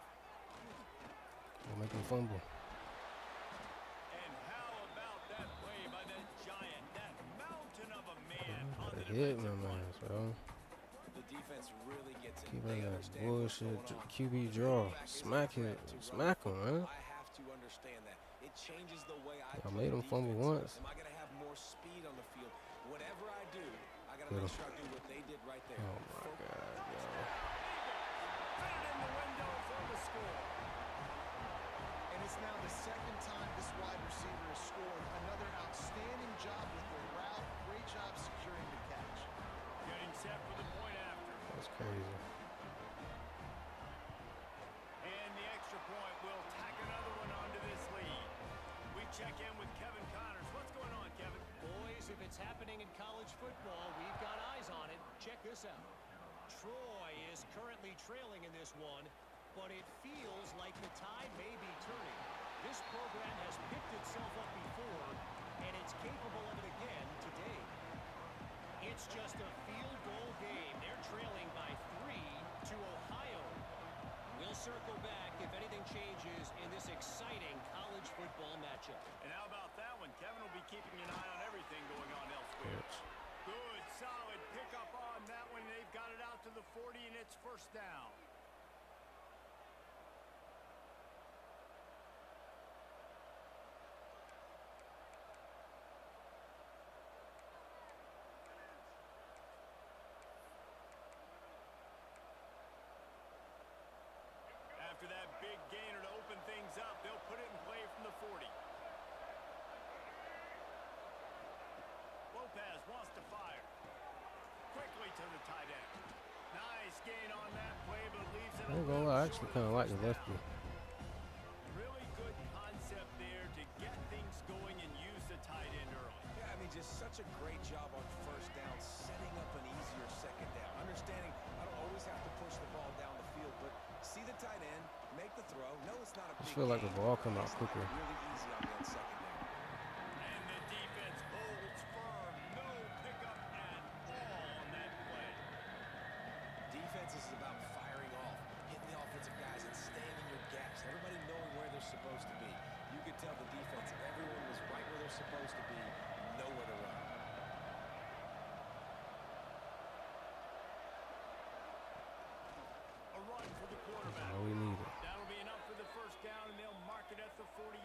They'll make them fumble. And how about that play by that giant, that mountain of a man on the Hit my defensive line? man, bro. The defense really gets it. Keep They that understand what's bullshit going on. QB draw. Quarterback is a Smack threat it. to run Smack the him, football. man. I have to understand that. It changes the way I I play made him fumble defense. once. Am I going to have more speed on the field? Whatever I do, I got to Get make him. sure I do what they did right there. Oh my God, yo. Put it in the window for the score. And it's now the 2nd time this wide receiver has scored. Another outstanding job with the route. Great job securing the catch. Getting set for the point after. That's crazy. And the extra point will tack another one onto this lead. We check in with Kevin Connors. What's going on, Kevin? Boys, if it's happening in college football, we've got eyes on it. Check this out. Troy is currently trailing in this one, but it feels like the tide may be turning. This program has picked itself up before, and it's capable of it again today. It's just a field goal game. They're trailing by 3 to Ohio. We'll circle back if anything changes in this exciting college football matchup. And how about that one? Kevin will be keeping an eye on everything going on elsewhere. Good, solid pickup on that one. They've got it out to the 40, and it's 1st down. After that big gainer to open things up, they'll put it in play from the 40. Lopez wants to fire. Quickly to the tight end. Nice gain on that play, but leaves it a I ain't gonna little lie, I short actually of kind of like the first lefty. down. Really good concept there to get things going and use the tight end early. Yeah, I mean, just such a great job on 1st down, setting up an easier 2nd down. Understanding I don't always have to push the ball down the field, but see the tight end, make the throw. No, it's not a I big just feel like the gain. ball come out Makes life quicker. really easy on that 2nd down. And the defense holds firm. No pickup at all on that play. Defense is about firing off, hitting the offensive guys, and staying in your gaps. Everybody knowing where they're supposed to be. You could tell the defense, everyone was right where they're supposed to be, nowhere to run. A run for the quarterback. All we needed. That'll be enough for the 1st down, and they'll mark it at the 48.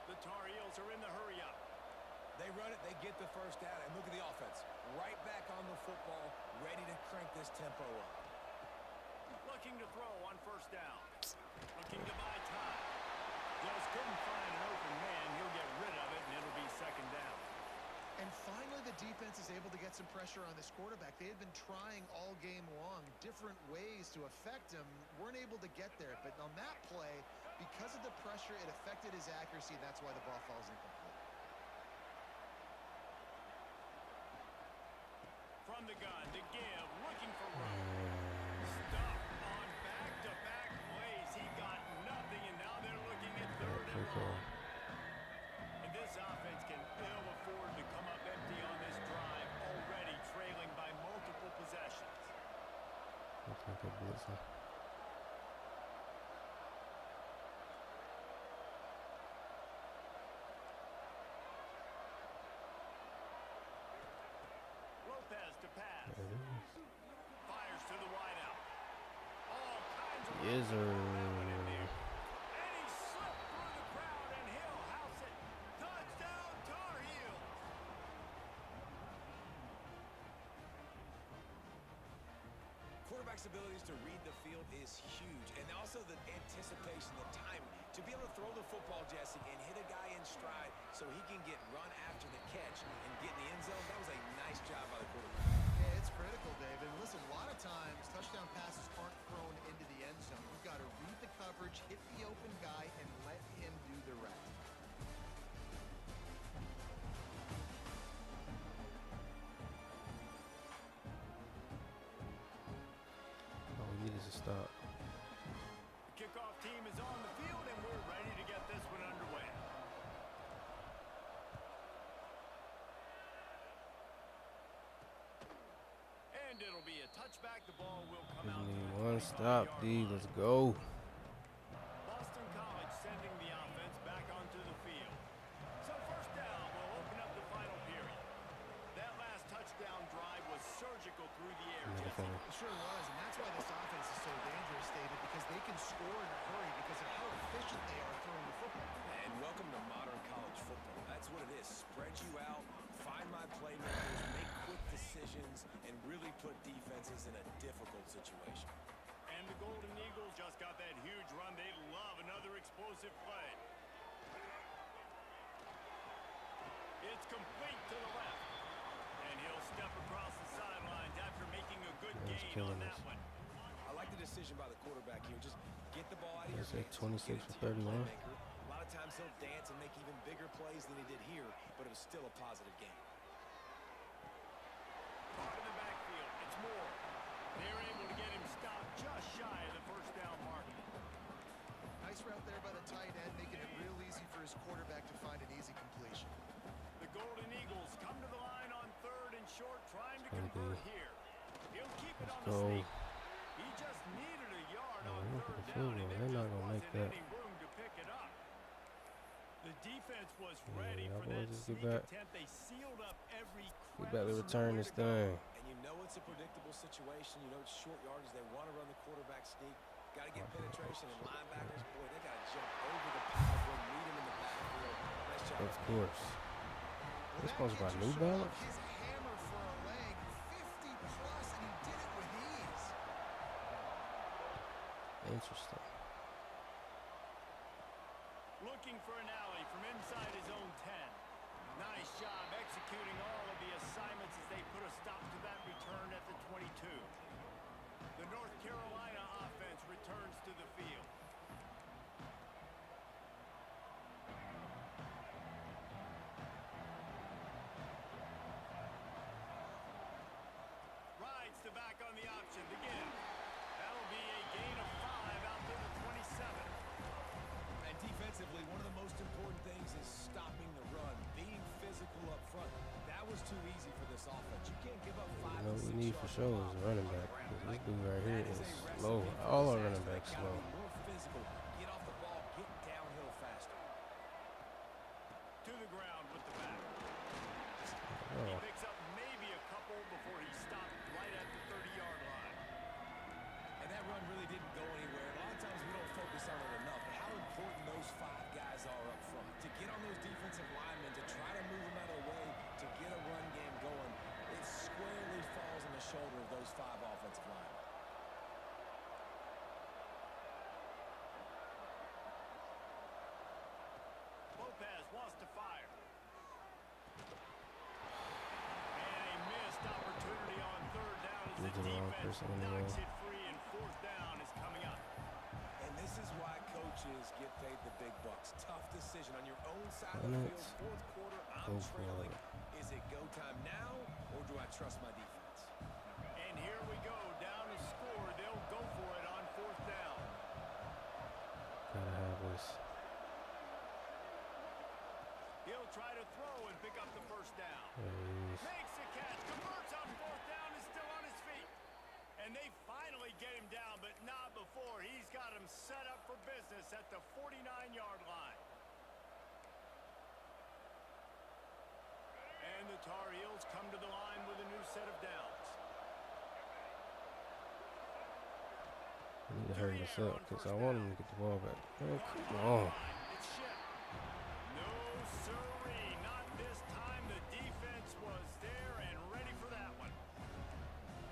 The Tar Heels are in the hurry-up. They run it, they get the 1st down, and look at the offense. Right back on the football, ready to crank this tempo up. Looking to throw on 1st down. Looking to buy time. Just couldn't find an open man. He'll get rid of it, and it'll be 2nd down. And finally, the defense is able to get some pressure on this quarterback. They had been trying all game long, different ways to affect him. Weren't able to get there. But on that play, because of the pressure, it affected his accuracy. That's why the ball falls incomplete. From the gun, to give, looking for room. Stuff on back-to-back plays. He got nothing, and now they're looking at 3rd and long. And this offense can ill afford to come up empty on this drive, already trailing by multiple possessions. Looks like a blitzer. Lopez to pass. There it is. Fires to the wideout. All kinds of Yes, sir. and he slipped through the crowd, and he'll house it. Touchdown, Tar Heels. Quarterback's abilities to read the field is huge, and also the anticipation, the time to be able to throw the football, Jesse, and hit a guy in stride so he can get run after the catch and get in the end zone. That was a nice job by the quarterback. Yeah, it's critical, David. Listen, a lot of times touchdown passes aren't thrown into the end zone. You've got to read the coverage, hit the open guy, and let him do the rest. stop. The kickoff team is on the field, and we're ready to get this one underway. And it'll be a touchback. The ball will come Just out to need the one 25-yard stop, D. line. Let's go. Boston College sending the offense back onto the field. So first down will open up the final period. That last touchdown drive was surgical through the air. Jesse. It sure was, and that's why this offense is so dangerous, David, because they can score in a hurry because of how efficient they are throwing the football. And welcome to modern college football. That's what it is. Spread you out, find my playmakers, make quick decisions, and really put defenses in a difficult situation. And the Golden Eagles just got that huge run. They love another explosive play. It's complete to the left. And he'll step across the sidelines after making a good gain on that one. I like the decision by the quarterback here. Just get the ball out of your Is it hands. 26 get it for to your 31? playmaker. A lot of times he'll dance and make even bigger plays than he did here, but it was still a positive game. Caught in the backfield. It's Moore. They're able to get him stopped just shy of the first down mark. Nice route there by the tight end, making it real easy for his quarterback to find an easy completion. The Golden Eagles come to the line on third and short, trying to Gonna convert be- here. He'll keep it on Let's the go. sneak. He just needed a yard on look at third the down, field and goal. there They're not just gonna make wasn't that. any room to pick it up. The defense was Yeah, ready y'all for boys that just get sneak back. attempt. They sealed up every We better crevice, return nowhere this to go. thing. And you know it's a predictable situation. You know it's short yardage. They want to run the quarterback sneak. Got to get penetration, and linebackers, boy, they got to jump over the power when meet him in the backfield. Nice job. Of course. Well, This that sponsored by kid New just showed off Balance? his hammer for a leg, 50 plus, and he did it with ease. Interesting. Looking for an alley from inside his own 10. Nice job executing all of the assignments as they put a stop to that return at the 22. The North Carolina offense returns to the field. Rides to back on the option. Again, that'll be a gain of 5 out to the 27. And defensively, one of the most important things is stopping the run, being physical up front. That was too easy for this offense. You can't give up 5 You know and what 6 we need for yards sure on is a the running ground. back. 'Cause this dude right here That is a recipe slow. for All our disaster. running backs They gotta slow. be more physical, get off the ball, get downhill faster. To the ground with the back. He Oh, picks up maybe a couple before he stopped right at the 30-yard line. And that run really didn't go anywhere. A lot of times we don't focus on it enough, but how important those 5 guys are up front. To get on those defensive linemen, to try to move them out of the way, to get a run game going, it squarely falls on the shoulder of those 5 offensive linemen. Lopez wants to fire. And a missed opportunity on third down as the Threw to the wrong defense person anyway. knocks it free, and fourth down is coming up. And this is why coaches get paid the big bucks. Tough decision on your own side of Run the it. field. Fourth quarter, Go I'm for trailing. it. Is it go time now, or do I trust my defense? And here we go, down to score. They'll go for it on fourth down. Gotta have this. He'll try to throw and pick up the first down. There he is. Makes the catch, converts on fourth down, is still on his feet. And they finally get him down, but not before. He's got him set up for business at the 49-yard line. And the Tar Heels come to the line with a new set of downs. We need to hurry this up because I want him to get the ball back. Man, come on. It's shipped. No siree, not this time. The defense was there and ready for that one.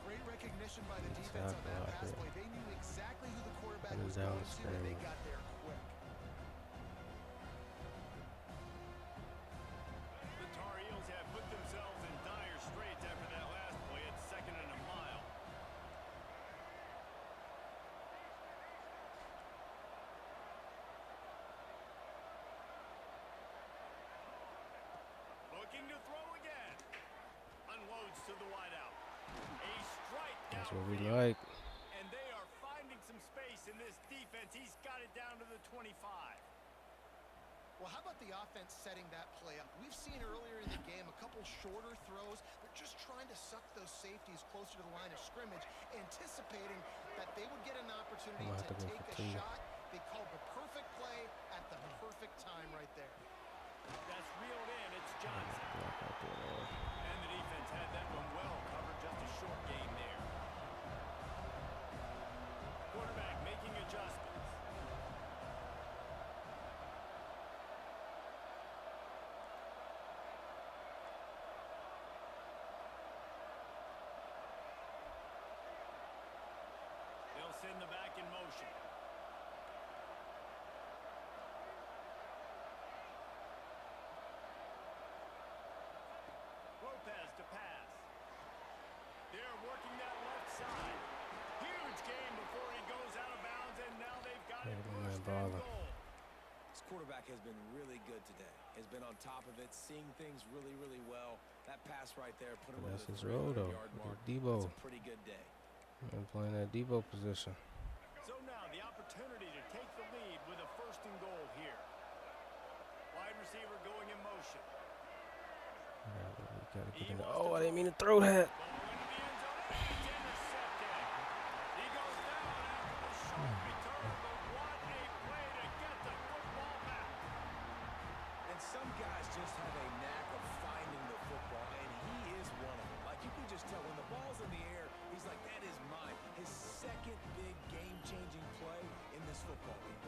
Great recognition by the defense on that pass play. They knew exactly who the quarterback Coming was down going the to, and they screen. got there quick. The Tar Heels have put themselves in dire straits after that last play. It's 2nd and a mile. Looking to throw again. Unloads to the wideout. A strike That's down. what we like. And they are finding some in this defense. He's got it down to the 25. Well, how about the offense setting that play up? We've seen earlier in the game a couple shorter throws. They're just trying to suck those safeties closer to the line of scrimmage, anticipating that they would get an opportunity to take a shot. They called the perfect play at the perfect time right there. That's reeled in. It's Johnson. And the defense had that one well covered. Just a short game there. Quarterback making adjustments. They'll send the back in motion. Lopez to pass. They're working that left side. Huge game before he goes out of bounds, and now they've got it first and goal. This quarterback has been really good today. Has been on top of it, seeing things really, really well. That pass right there put him over the 300-yard mark. That's a pretty good day. I'm playing that Debo position. So now the opportunity to take the lead with a first and goal here. Wide receiver going in motion. Gotta get in. Oh, I didn't mean to throw that. And some guys just have a knack of finding the football, and he is one of them. Like, you can just tell when the ball's in the air, he's like, that is mine. His second big game-changing play in this football game.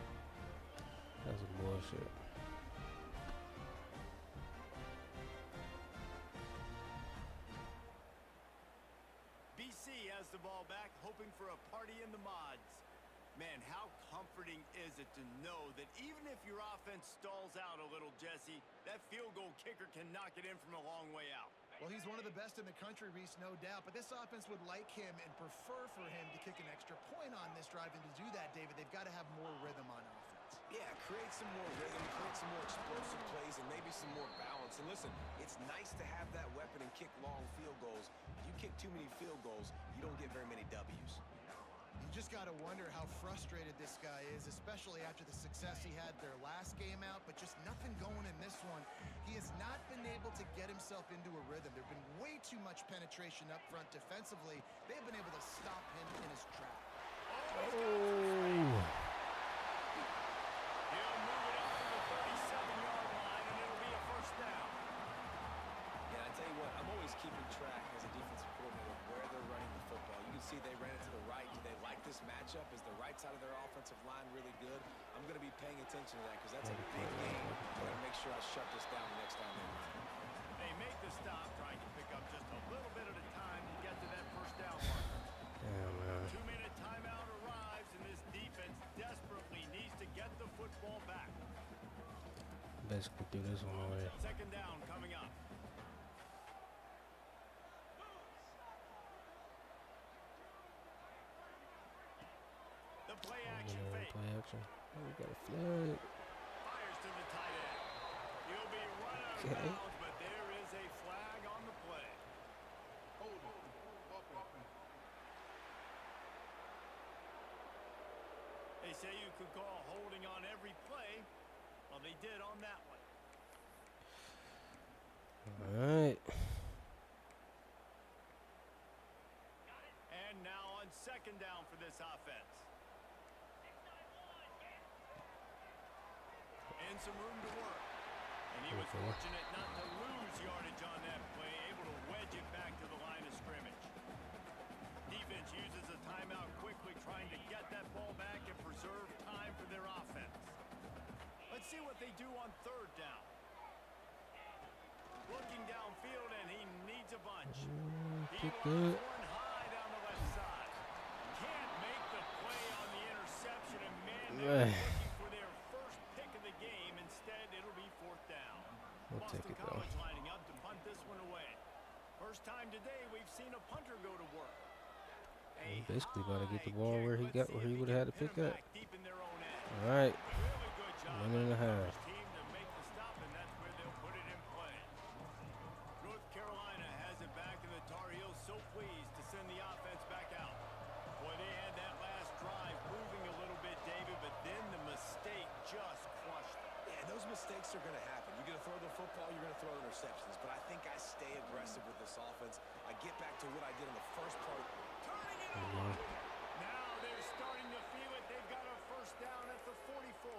That's some bullshit. BC has the ball back, hoping for a party in the mods. Man, how comforting is it to know that even if your offense stalls out a little, Jesse, that field goal kicker can knock it in from a long way out. Well, he's one of the best in the country, Reese, no doubt. But this offense would like him and prefer for him to kick an extra point on this drive. And to do that, David, they've got to have more rhythm on offense. Yeah, create some more rhythm, create some more explosive plays, and maybe some more balance. And listen, it's nice to have that weapon and kick long field goals. If you kick too many field goals, you don't get very many W's. You just got to wonder how frustrated this guy is, especially after the success he had their last game out, but just nothing going in this one. He has not been able to get himself into a rhythm. There's been way too much penetration up front defensively. They've been able to stop him in his track. He'll move it up to the 37-yard line, and it'll be a first down. Yeah, I tell you what, I'm always keeping track as a defensive coordinator of where they're running the football. You can see they ran it to the right. Do they like this matchup? Is the right side of their offensive line really good? I'm going to be paying attention to that because that's a big game. I'm going to make sure I shut this down the next time they run. They make the stop, trying to pick up just a little bit at a time to get to that first down marker. Damn, man. 2-minute timeout arrives, and this defense desperately needs to get the football back. Basically threw this one away. Second down coming up. The play action fake. Play action. Oh, we got a flag. Fires to the tight end. He'll be run out of bounds, but there is a flag on the play. They say you could call holding on every play. Well, they did on that one. All right. And now on second down for this offense. And some room to work. And he was fortunate not to lose yardage on that play, able to wedge it back to the line of scrimmage. Defense uses a timeout quickly, trying to get that ball back and preserve time for their offense. Let's see what they do on third down. Looking downfield, and he needs a bunch. He lines one high down the left side. Can't make the play on the interception, and man, they're looking for their first pick of the game. Instead, it'll be fourth down. We'll take Boston it, though. College lining up to punt this one away. First time today we've seen a punter go to work. He's basically about to get the ball where he would have had to pick up. All right. Really good job. 1.5. Team to make the stop, and that's where they'll put it in play. North Carolina has it back, and the Tar Heels so pleased to send the offense back out. Boy, they had that last drive moving a little mistakes are going to happen. You're going to throw the football, you're going to throw interceptions. But I think I stay aggressive with this offense. I get back to what I did in the first part. Turning it over. Now they're starting to feel it. They've got a first down at the 44.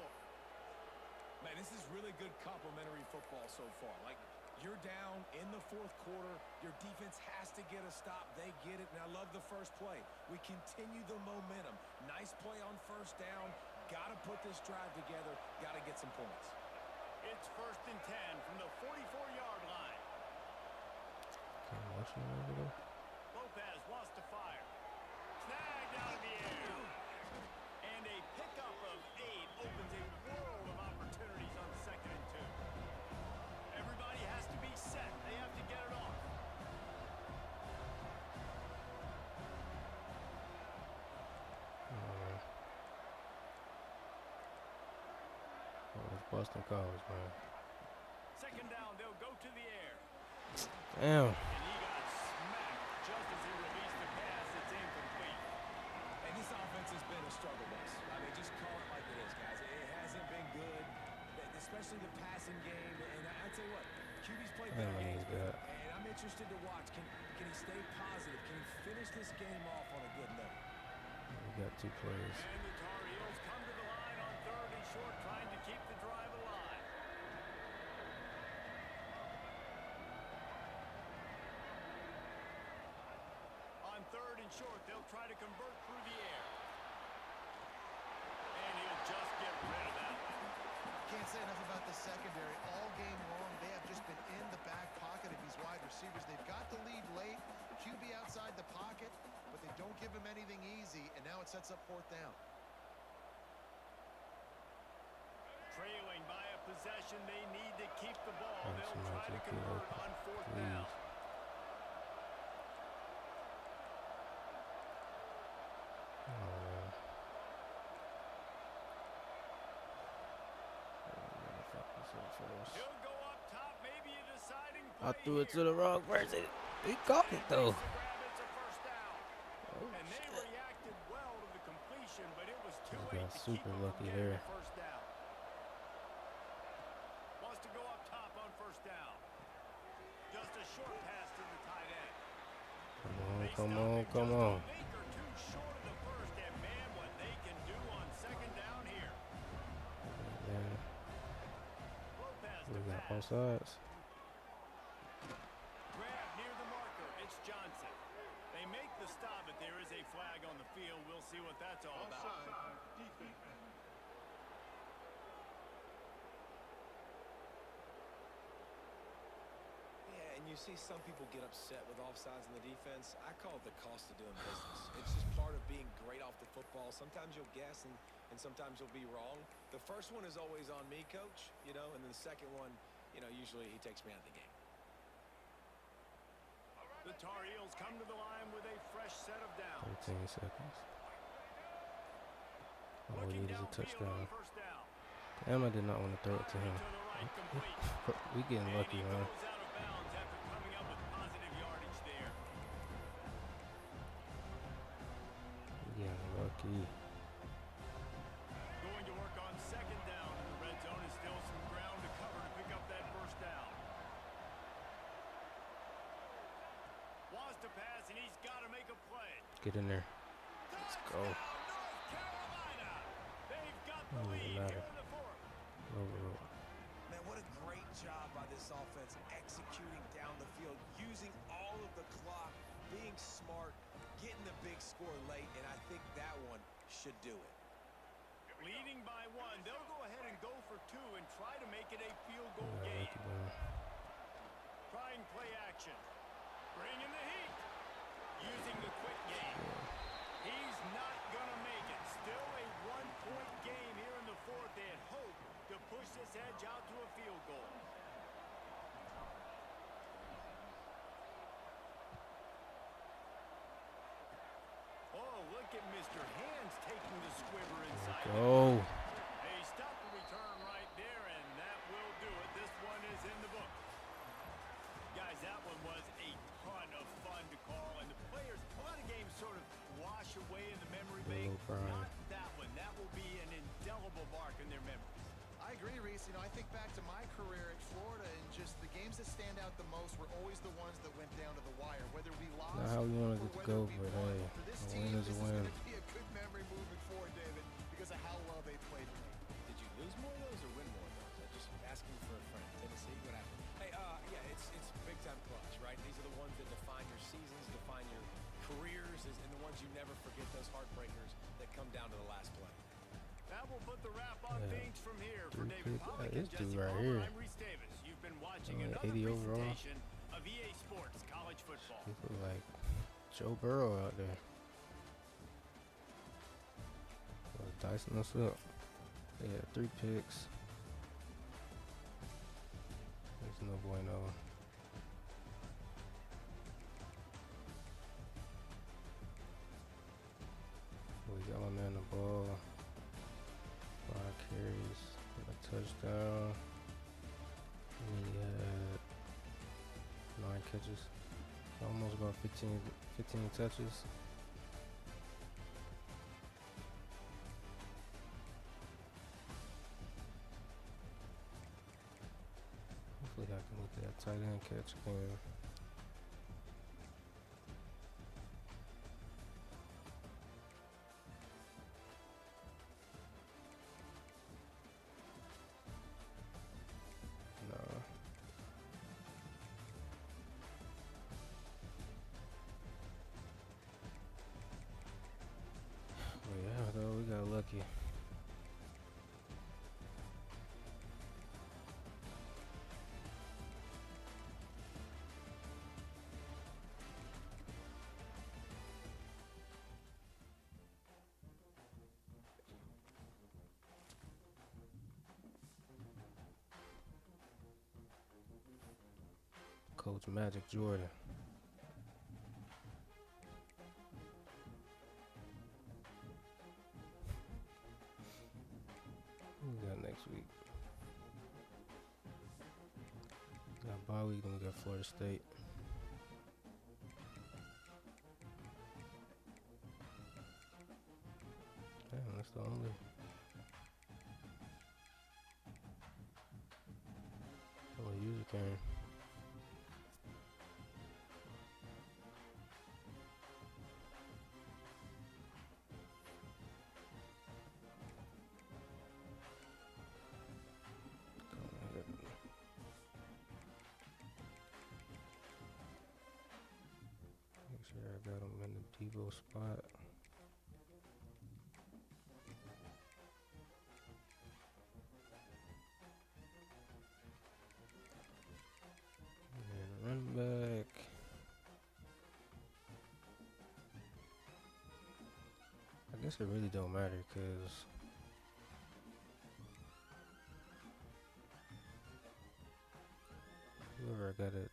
Man, this is really good complimentary football so far. Like, you're down in the fourth quarter. Your defense has to get a stop. They get it, and I love the first play. We continue the momentum. Nice play on first down. Got to put this drive together. Got to get some points. It's 1st and 10 from the 44-yard line. Watching over there. Lopez wants to fire. Snagged out of the air. And a pickup of 8 opens a world of opportunities on 2nd and 2. Everybody has to be set. They have to get it off. It's Boston College, man. 2nd down, they'll go to the air. Damn. And he got smacked just as he released the pass. It's incomplete. And this offense has been a struggle bus. I mean, just call it like it is, guys. It hasn't been good, especially the passing game. And I'll tell you what, QB's played better games, and I'm interested to watch. Can he stay positive? Can he finish this game off on a good note? We got 2 plays. And the Tar Heels come to the line on 3rd and short, trying to keep the drive alive. On 3rd and short, they'll try to convert through the air. And he'll just get rid of that one. Can't say enough about the secondary. All game long, they have just been in the back pocket of these wide receivers. They've got the lead late. QB outside the pocket, but they don't give him anything easy, and now it sets up 4th down. Trailing by a possession, they need to keep the ball. They'll try to convert on 4th down. He'll go up top, maybe a deciding play. I threw it to the wrong person. He caught it though. It's a first down. And they reacted well to the completion, but it was too late to keep super him lucky from there. getting the first down. Wants to go up top on first down. Just a short pass to the tight end. Come on, come on. A link or two short of the first, and man, what they can do on 2nd down here. Lopez We to got pass. both sides. Grab near the marker. It's Johnson. They make the stop, but there is a flag on the field. We'll see what that's all about. Yeah, and you see some people get upset with offsides in the defense. I call it the cost of doing business. It's just part of being great off the football. Sometimes you'll guess, and sometimes you'll be wrong. The first one is always on me, coach, and then the second one, usually he takes me out of the game. The Tar Heels come to the line with a fresh set of downs. 13 seconds. All we need is a touchdown. Damn, I did not want to throw it to him. We getting lucky, man. We getting lucky. Going to work on 2nd down. The red zone is still some ground to cover to pick up that first down. Wants to pass, and he's got to make a play. Get in there. Let's go. North Carolina. They've got the lead here in the 4th. Overall. Man, what a great job by this offense executing down the field, using all of the clock, being smart, getting the big score late, and I think that one should do it. Leading by 1, they'll go ahead and go for 2 and try to make it a field goal game. Trying play action. Bringing the heat. Using the quick game. He's not going to make it. Still a 1-point game here in the 4th. They had hoped to push this edge out to a field goal. Oh, look at Mr. Hands taking the squibber inside. Go. They stop the return right there, and that will do it. This one is in the book. Guys, that one was a ton of fun to call, and the players, a lot of games sort of wash away in the memory bank. Not that one. That will be an indelible mark in their memories. I agree, Reese. Chase, you know, I think back to my career at Florida, and just the games that stand out the most were always the ones that went down to the wire, whether we lost Not how we wanted it to go, but hey, For this a team, win is a this win. is going to be a good memory moving forward, David, because of how well they played tonight. Did you lose more of those or win more of those? I'm just asking for a friend. Tennessee, what happened? Hey, yeah, it's big time clutch, right? These are the ones that define your seasons, define your careers, and the ones you never forget, those heartbreakers that come down to the last play. That will put the wrap on things from here for 3 David pick. Pollack This and dude Jesse right Palmer. here. I'm Reese Davis. You've been watching Oh, another 80 overall. presentation of EA Sports College Football. He look like Joe Burrow out there. Dicing us up. They had 3 picks. There's no bueno. We got one man the ball. 5 carries, a touchdown. And he had 9 catches. Almost about 15 touches. Hopefully I can look at that tight end catch again. Yeah, though, we got lucky. Coach Magic Jordan. Who we got next week? We got bye week, then we got Florida State. Damn, that's the only user can. Make sure I got him in the Devo spot. And run back. I guess it really don't matter because whoever I got at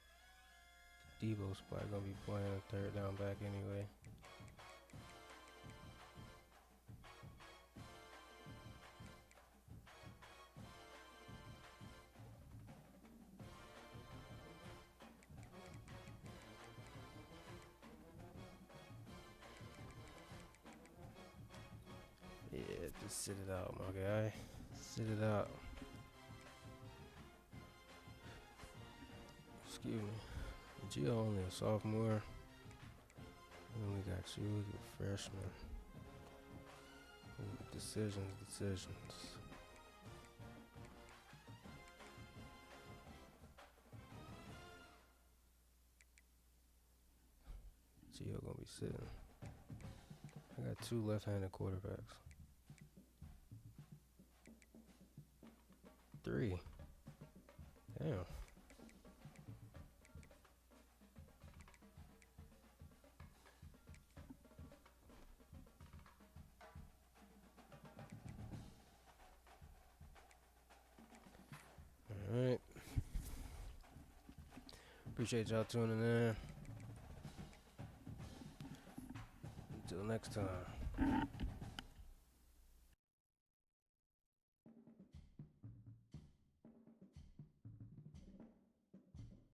Devo spot gonna be playing a 3rd down back anyway. Yeah, just sit it out, my guy. Sit it out. Excuse me. Gio only a sophomore. And then we got you, you a freshman. Ooh, decisions. Gio gonna be sitting. I got 2 left-handed quarterbacks. 3. Damn. Alright. Appreciate y'all tuning in. Until next time.